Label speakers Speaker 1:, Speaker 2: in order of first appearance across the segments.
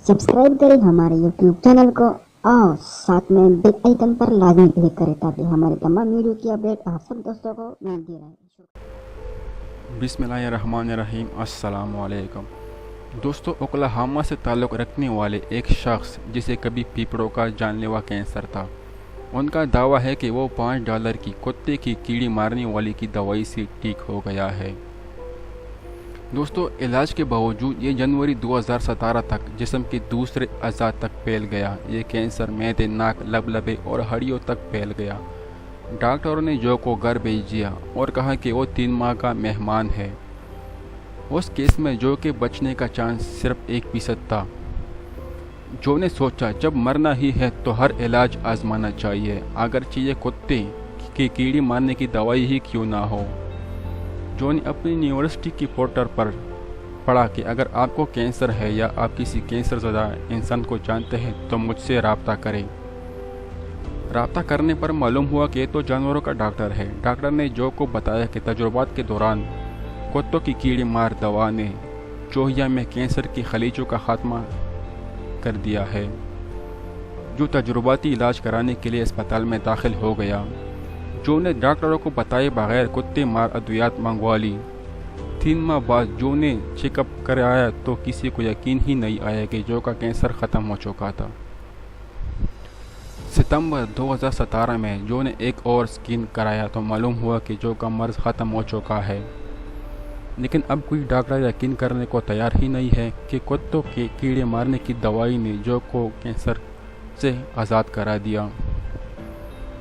Speaker 1: Subscribe करें हमारे YouTube channel को और साथ में बेल आइकन पर लाजमी क्लिक करें ताकि हमारे तमाम वीडियो की अपडेट आप सब दोस्तों को मिलती रहे।
Speaker 2: बिस्मिल्लाहिर्रहमानिर्रहीम। अस्सलाम वालेकुम दोस्तों, ओक्लाहोमा से ताल्लुक़ रखने वाले एक शख्स जिसे कभी फेफड़ों का जानलेवा कैंसर था, उनका दावा है कि वो $5 की कुत्ते की कीड़ी मारने वाली की दवाई से ठीक हो गया है। दोस्तों, इलाज के बावजूद ये जनवरी 2017 तक जिस्म के दूसरे अज़ा तक फैल गया। ये कैंसर मैदे, नाक, लबे और हड्डियों तक फैल गया। डॉक्टरों ने जो को घर भेज दिया और कहा कि वो 3 माह का मेहमान है। उस केस में जो के बचने का चांस सिर्फ 1% था। जो ने सोचा जब मरना ही है तो हर इलाज आजमाना चाहिए, अगरचे ये कुत्ते की कीड़ी मारने की दवाई ही क्यों ना हो। जो ने अपनी यूनिवर्सिटी की पोर्टल पर पढ़ा कि अगर आपको कैंसर है या आप किसी कैंसर ज़दा इंसान को जानते हैं तो मुझसे रब्ता करें। रब्ता करने पर मालूम हुआ कि तो जानवरों का डॉक्टर है। डॉक्टर ने जो को बताया कि तजुर्बात के दौरान कुत्तों की कीड़ी मार दवा ने चोहिया में कैंसर की खलीजों का खात्मा कर दिया है। जो तजुर्बाती इलाज कराने के लिए अस्पताल में दाखिल हो गया। जो ने डॉक्टरों को बताए बगैर कुत्ते मार अद्वियात मंगवा ली। 3 माह बाद जो ने चेकअप कराया तो किसी को यकीन ही नहीं आया कि जो का कैंसर ख़त्म हो चुका था। सितंबर 2017 में जो ने एक और स्कैन कराया तो मालूम हुआ कि जो का मर्ज़ ख़त्म हो चुका है। लेकिन अब कोई डॉक्टर यकीन करने को तैयार ही नहीं है कि कुत्तों के कीड़े मारने की दवाई ने जो को कैंसर से आज़ाद करा दिया।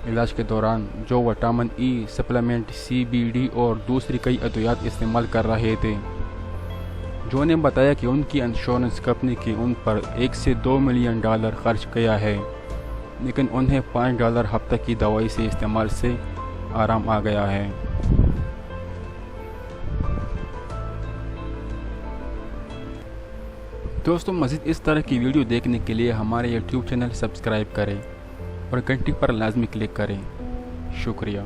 Speaker 2: इलाज के दौरान जो विटामिन ई सप्लीमेंट, CBD और दूसरी कई अद्वियात इस्तेमाल कर रहे थे। जो ने बताया कि उनकी इंश्योरेंस कंपनी की उन पर $1 से $2 मिलियन खर्च किया है, लेकिन उन्हें $5 हफ्ते की दवाई से इस्तेमाल से आराम आ गया है। दोस्तों, मज़ीद इस तरह की वीडियो देखने के लिए हमारे यूट्यूब चैनल सब्सक्राइब करें और घंटी पर लाजमी क्लिक करें। शुक्रिया।